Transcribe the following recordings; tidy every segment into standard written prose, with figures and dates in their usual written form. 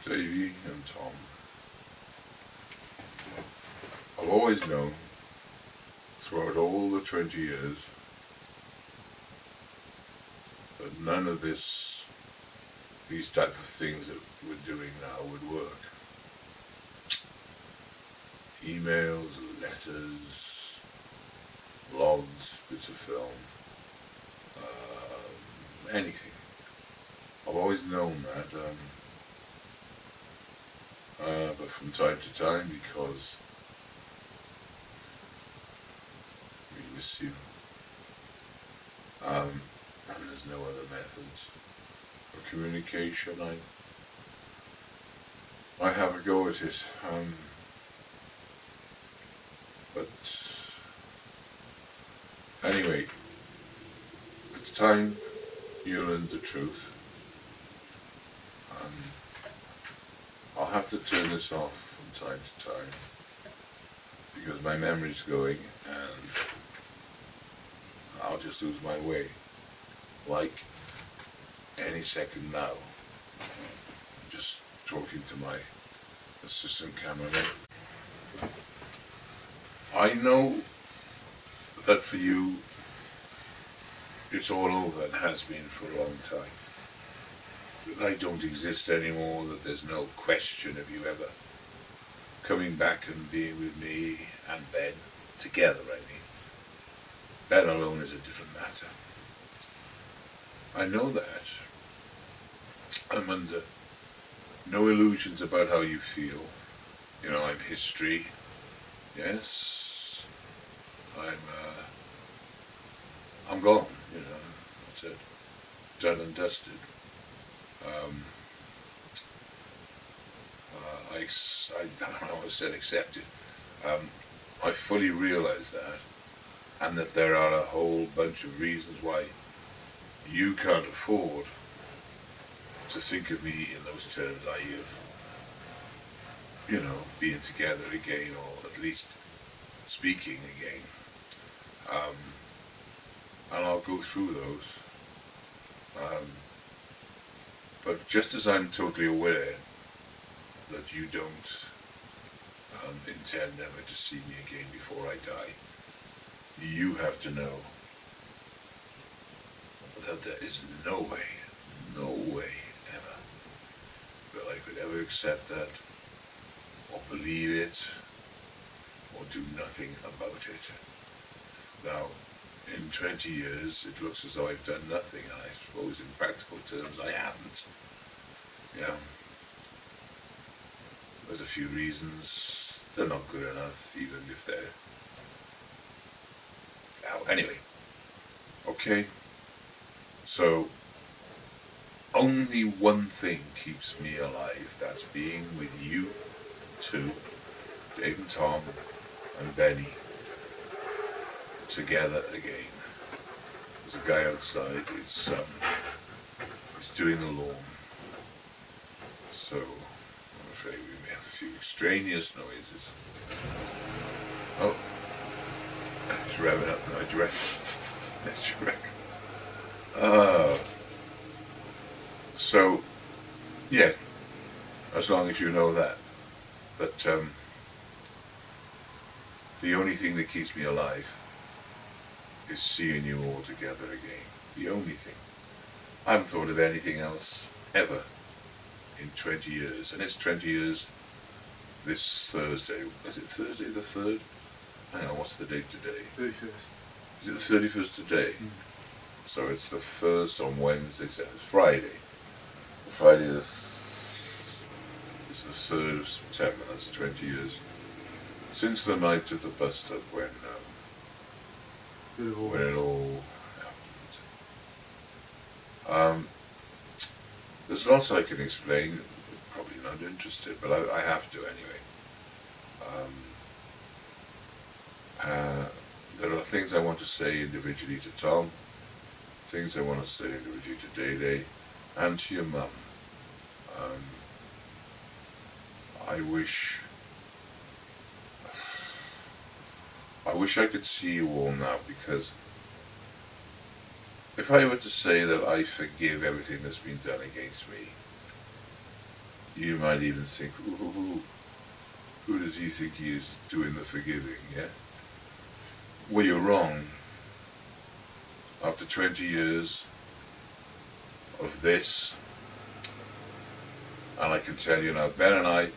Davey and Tom. I've always known, throughout all the 20 years, that none of these type of things that we're doing now would work. Emails, letters, logs, bits of film, anything. I've always known that, but from time to time, because we miss you, and there's no other methods of communication, I have a go at it, but anyway, it's time you learned the truth. I'll have to turn this off from time to time because my memory's going and I'll just lose my way, like any second now. I'm just talking to my assistant cameraman. I know that for you it's all over and has been for a long time. That I don't exist anymore, that there's no question of you ever coming back and being with me and Ben, together I mean. Ben alone is a different matter. I know that. I'm under no illusions about how you feel. You know, I'm history. Yes. I'm gone, you know, that's it. Done and dusted. I almost said accepted. I fully realise that, and that there are a whole bunch of reasons why you can't afford to think of me in those terms, i.e. of, you know, being together again, or at least speaking again. And I'll go through those. But just as I'm totally aware that you don't intend ever to see me again before I die, you have to know that there is no way ever that I could ever accept that, or believe it, or do nothing about it. Now, in 20 years, it looks as though I've done nothing, and I suppose in practical terms I haven't. Yeah. There's a few reasons. They're not good enough, even if they're... Oh, anyway. Okay. So, only one thing keeps me alive. That's being with you two, Dave and Tom and Benny, together again. There's a guy outside who's doing the lawn. So, I'm afraid we may have a few extraneous noises. Oh, he's revving up now, do you reckon? So, yeah, as long as you know that the only thing that keeps me alive is seeing you all together again. The only thing. I haven't thought of anything else ever in 20 years, and it's 20 years this Thursday. Is it Thursday the 3rd? Hang on, what's the date today? 31st. Is it the 31st today? So it's the 1st on Wednesday, so it's Friday. Friday is the 3rd of September, that's 20 years. Since the night of the bust-up when it all happened. There's lots I can explain, probably not interested, but I have to anyway. There are things I want to say individually to Tom, things I want to say individually to Day and to your mum. I wish I could see you all now, because if I were to say that I forgive everything that's been done against me, you might even think, ooh, who does he think he is doing the forgiving, yeah? Well, you're wrong. After 20 years of this, and I can tell you now, Ben and I,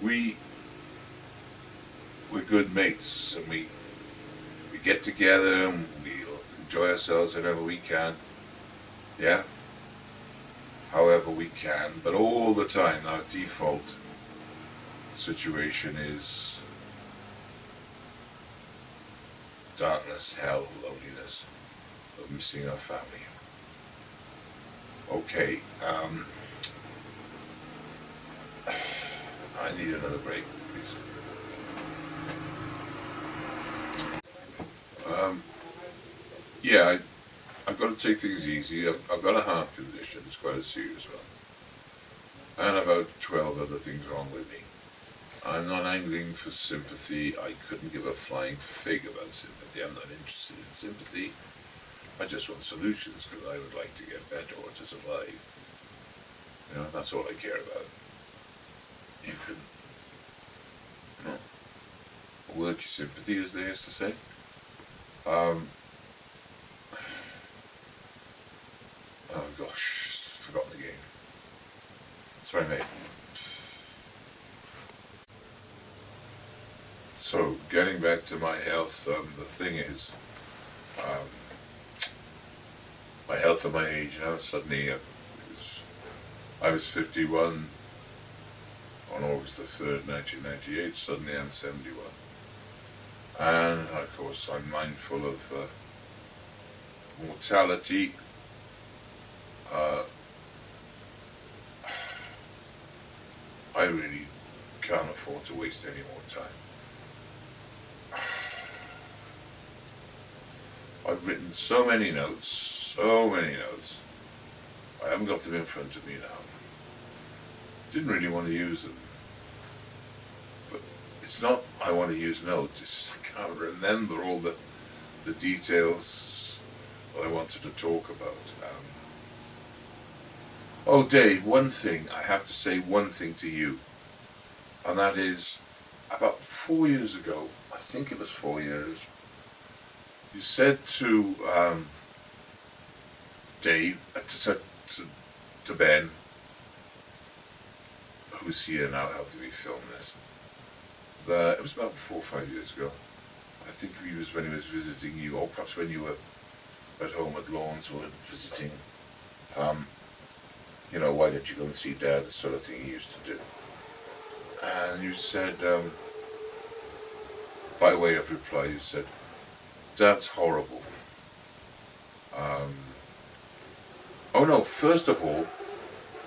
we're good mates, and we get together and we enjoy ourselves whenever we can, yeah? However we can, but all the time our default situation is darkness, hell, loneliness of missing our family. Okay, I need another break, please. Yeah, I've got to take things easy. I've got a heart condition, it's quite a serious one. And about 12 other things wrong with me. I'm not angling for sympathy. I couldn't give a flying fig about sympathy. I'm not interested in sympathy. I just want solutions because I would like to get better or to survive. You know, that's all I care about. You can, you know, work your sympathy, as they used to say. Oh gosh, forgotten the game. Sorry, mate. So, getting back to my health, the thing is, my health at my age now, suddenly, I was 51 on August the 3rd, 1998, suddenly I'm 71. And, of course, I'm mindful of mortality. I really can't afford to waste any more time. I've written so many notes. I haven't got them in front of me now. Didn't really want to use them. But it's not I want to use notes, it's just I can't remember all the details that I wanted to talk about. Oh Dave, one thing, I have to say one thing to you, and that is, about 4 years ago, I think it was 4 years, you said to Dave, to Ben, who's here now helping me film this, that it was about 4 or 5 years ago. I think it was when he was visiting you, or perhaps when you were at home at Lawns or visiting. You know, why don't you go and see Dad, the sort of thing he used to do. And you said, by way of reply, you said, Dad's horrible. Oh no, first of all,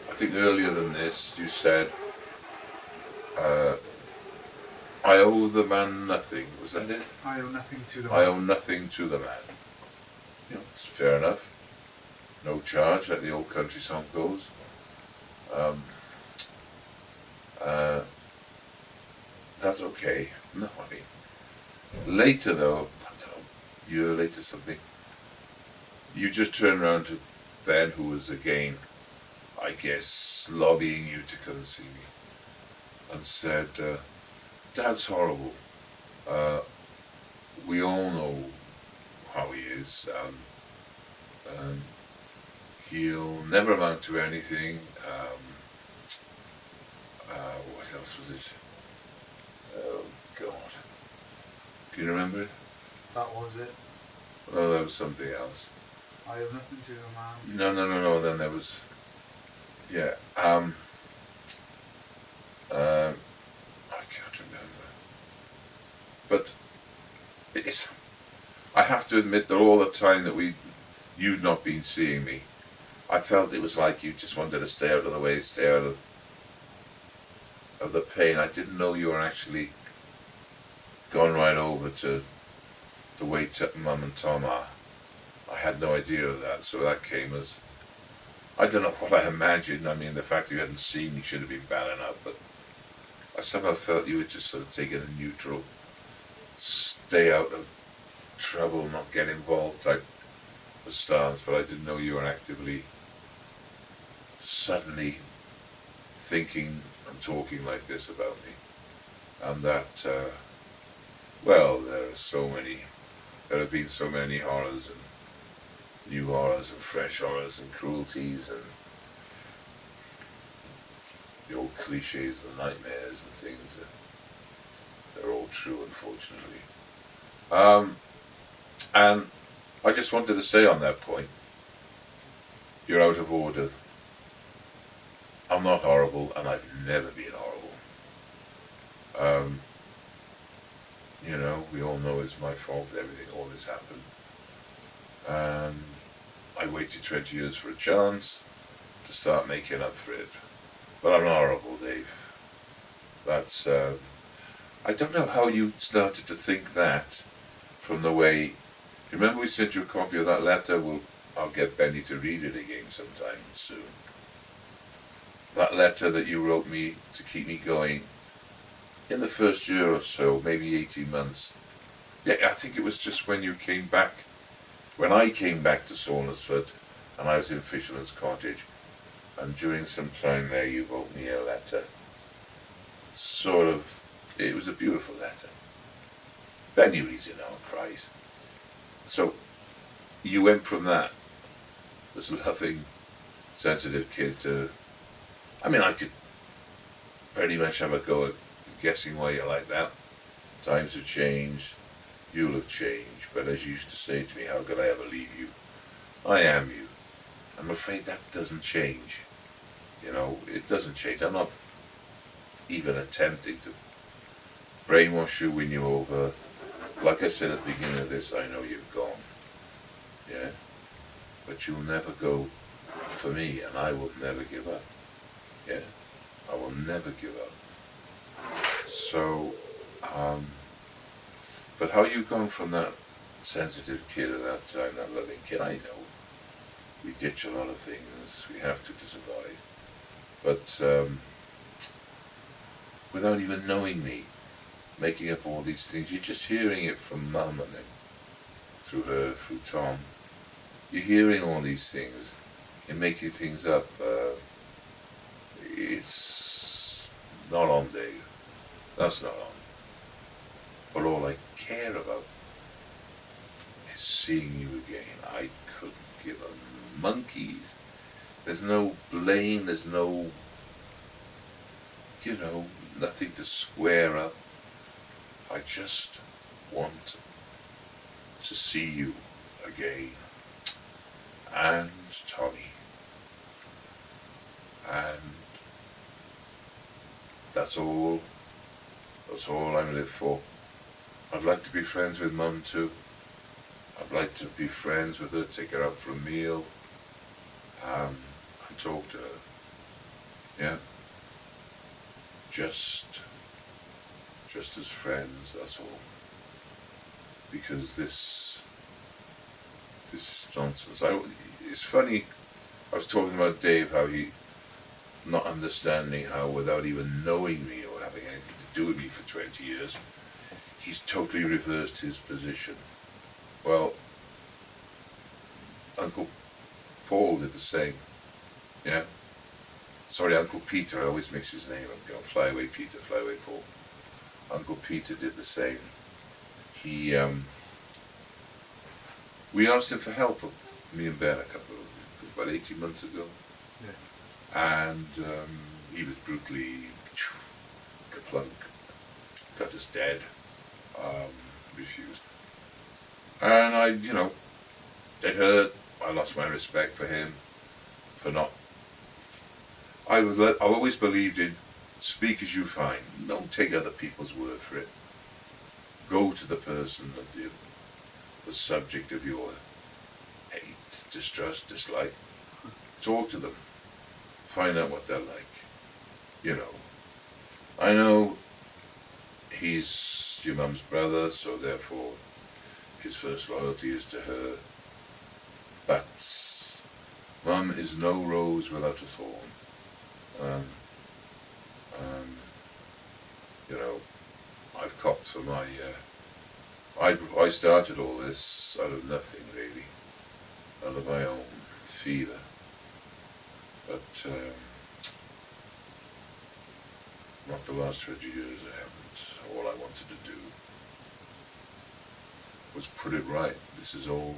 I think earlier than this, you said, I owe the man nothing. Was that it? I owe nothing to the man. I owe nothing to the man. You know, it's fair enough. No charge, like the old country song goes. That's okay. No, I mean, later though, I don't know, a year later something, you just turned around to Ben, who was again, I guess, lobbying you to come and see me, and said, Dad's horrible. We all know how he is. He'll never amount to anything. What else was it? Oh God. Can you remember it? That was it. Oh, that was something else. I owe nothing to the man. No. Then there was, yeah. I can't remember. But it's. I have to admit that all the time that you'd not been seeing me, I felt it was like you just wanted to stay out of the way, stay out of the pain. I didn't know you were actually gone right over to the way Mum and Tom are. I had no idea of that, so that came as, I don't know what I imagined. I mean, the fact that you hadn't seen me should have been bad enough, but I somehow felt you were just sort of taking a neutral, stay out of trouble, not get involved type of stance, but I didn't know you were actively, suddenly thinking and talking like this about me. And that, well, there have been so many horrors and new horrors and fresh horrors and cruelties and the old cliches and nightmares and things. They're all true, unfortunately. And I just wanted to say on that point, you're out of order. I'm not horrible, and I've never been horrible. You know, we all know it's my fault, all this happened. And I waited 20 years for a chance to start making up for it. But I'm not horrible, Dave. That's, I don't know how you started to think that from the way, remember we sent you a copy of that letter? I'll get Benny to read it again sometime soon. That letter that you wrote me to keep me going in the first year or so, maybe 18 months. Yeah, I think it was just when you came back, when I came back to Saundersford and I was in Fisherman's Cottage, and during some time there you wrote me a letter. Sort of, it was a beautiful letter. Benny reads it now and cries. So, you went from that, this loving, sensitive kid to, I mean, I could pretty much have a go at guessing why you're like that. Times have changed, you'll have changed, but as you used to say to me, how could I ever leave you? I am you. I'm afraid that doesn't change. You know, it doesn't change. I'm not even attempting to brainwash you, win you over. Like I said at the beginning of this, I know you've gone. Yeah? But you'll never go for me, and I will never give up. Yeah? I will never give up. So, but how you gone from that sensitive kid at that time, that loving kid, I know. We ditch a lot of things, we have to survive. But without even knowing me, making up all these things, you're just hearing it from Mum and then through Tom. You're hearing all these things and making things up. It's not on, Dave. That's not on. But all I care about is seeing you again. I couldn't give a monkey's. There's no blame, there's no, you know, nothing to square up. I just want to see you again. And Tommy. And that's all I'm live for. I'd like to be friends with Mum too. I'd like to be friends with her, take her out for a meal, and talk to her. Yeah? Just as friends, that's all. Because this nonsense. It's funny, I was talking about Dave, how he not understanding how without even knowing me or having anything to do with me for 20 years, he's totally reversed his position. Well, Uncle Paul did the same. Yeah? Sorry, Uncle Peter, I always mix his name up. You know, fly away Peter, fly away Paul. Uncle Peter did the same. He, we asked him for help, me and Ben, about 18 months ago. Yeah. And he was brutally kaplunk, cut us dead, refused. And I, you know, it hurt. I lost my respect for him, for not. I've always believed in speak as you find. Don't take other people's word for it. Go to the person, the subject of your hate, distrust, dislike. Talk to them. Find out what they're like. You know. I know he's your mum's brother, so therefore his first loyalty is to her. But Mum is no rose without a thorn. You know, I've copped for my. I started all this out of nothing, really, out of my own fever. But Not the last 20 years I haven't. All I wanted to do was put it right. This is all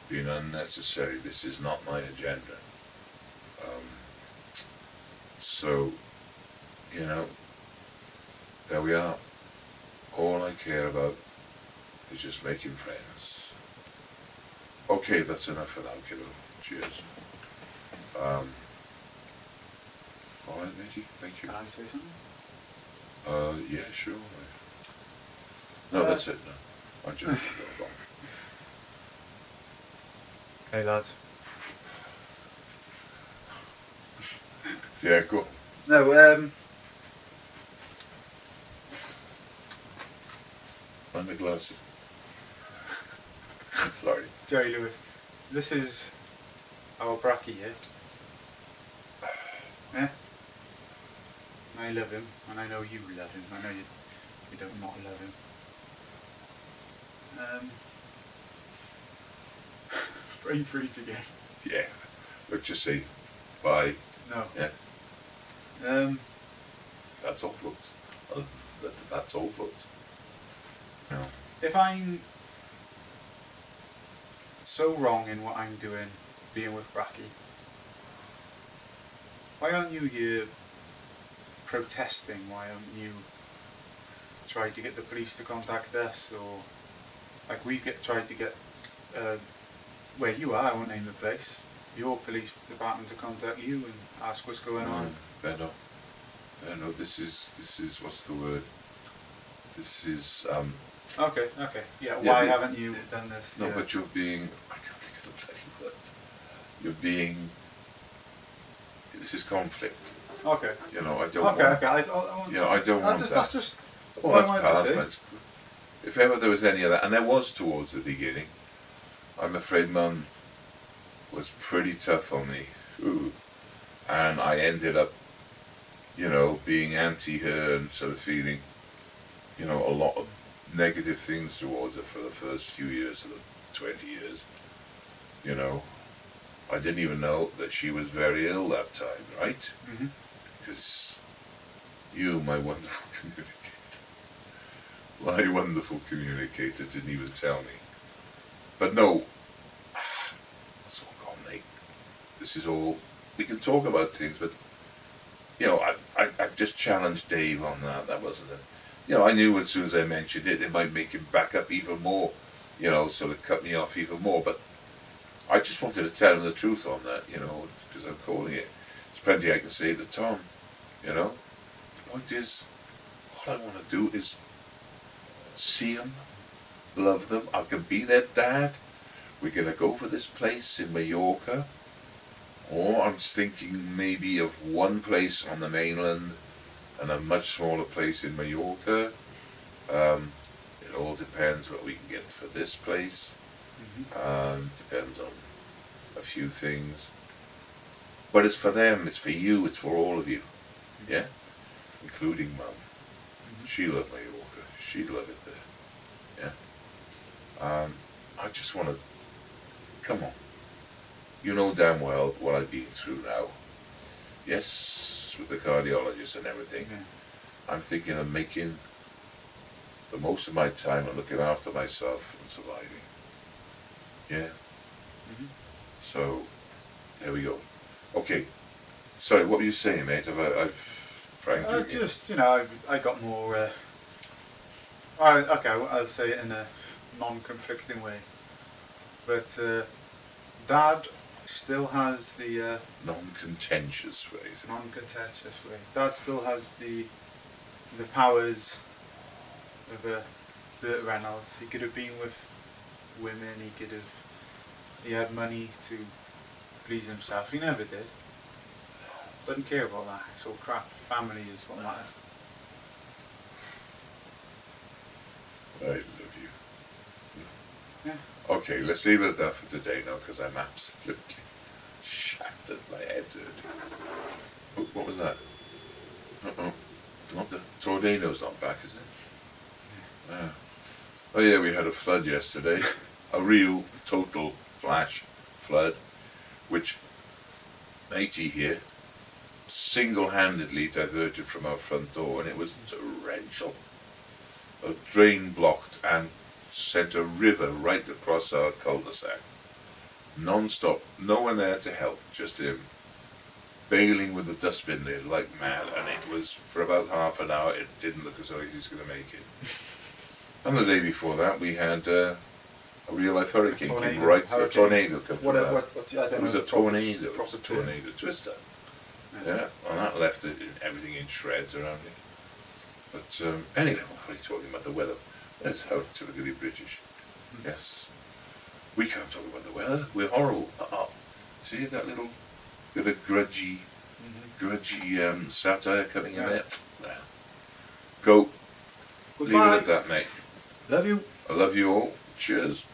being unnecessary. This is not my agenda. So, you know, there we are. All I care about is just making friends. Okay, that's enough for now, kiddo. Cheers. Alright, matey, thank you. Can I say something? Yeah, sure. No, that's it, no. I'm just Hey lads. Yeah, go on. No, And the glasses. Sorry. Jerry Lewis, this is our bracky here. Yeah? I love him, and I know you love him. I know you don't not love him. Brain freeze again. Yeah. Let's just say bye. No. Yeah. That's all, folks. That's all, folks. No. If I'm so wrong in what I'm doing, being with Bracky, why aren't you here protesting? Why aren't you trying to get the police to contact us, or like we tried to get where you are, I won't name the place, your police department to contact you and ask what's going on? Benno, this is what's the word? This is Okay. Yeah, Yeah, why the- haven't you done this? no, Yeah. but you're being, I can't think of the bloody word. You're being, this is conflict. Okay. You know, I don't Okay. want, I you know, I don't want that's that. just Well, what I that's wanted past, to say. but if ever there was any of that, and there was towards the beginning, I'm afraid Mum was pretty tough on me. Ooh. And I ended up, you know, being anti her and sort of feeling, you know, a lot of negative things towards her for the first few years of the 20 years. You know, I didn't even know that she was very ill that time, right? Mm-hmm. Because you, my wonderful communicator, didn't even tell me. But no, it's all gone, mate. This is all, we can talk about things, but, you know, I just challenged Dave on that. That wasn't it. You know, I knew as soon as I mentioned it, it might make him back up even more, you know, sort of cut me off even more. But I just wanted to tell him the truth on that, you know, because I'm calling it. There's plenty I can say to Tom, you know. The point is, all I want to do is see them, love them. I can be their dad. We're going to go for this place in Mallorca. Or I'm thinking maybe of one place on the mainland and a much smaller place in Mallorca. It all depends what we can get for this place. Mm-hmm. Depends on a few things. But it's for them, it's for you, it's for all of you. Yeah? Including Mum. Mm-hmm. She loved Mallorca. She'd love it there. Yeah? I just want to, come on. You know damn well what I've been through now. Yes, with the cardiologist and everything. Yeah. I'm thinking of making the most of my time and looking after myself and surviving. Yeah? Mm-hmm. So, there we go. Okay. Sorry, what were you saying, mate? I've pranked you. Just, you know, I got more. I'll say it in a non-conflicting way. But Dad still has the Non-contentious way. non-contentious way. Dad still has the powers of Burt Reynolds. He could have been with women. He had money to please himself. He never did. Doesn't care about that. It's all crap. Family is what matters. I love you. Yeah. Okay, let's leave it at that for today now, because I'm absolutely shattered. My head's hurt. Oh, what was that? Uh-oh. Not the tornado's not back, is it? Yeah. Oh yeah, we had a flood yesterday. A real, total flash flood, which matey here single-handedly diverted from our front door, and it was torrential. A drain blocked and sent a river right across our cul-de-sac. Non-stop, no one there to help, just him bailing with the dustbin lid like mad, and it was for about half an hour. It didn't look as though he was going to make it. And the day before that, we had a real-life hurricane came right. A tornado come from that. It was a tornado. It was a tornado twister. Yeah, and that left everything in shreds around it. But anyway, what are you talking about the weather? That's how typically British. Yes. We can't talk about the weather. We're horrible. See that little bit of grudgy satire coming in there? Well, go. Goodbye. Leave it at that, mate. Love you. I love you all. Cheers.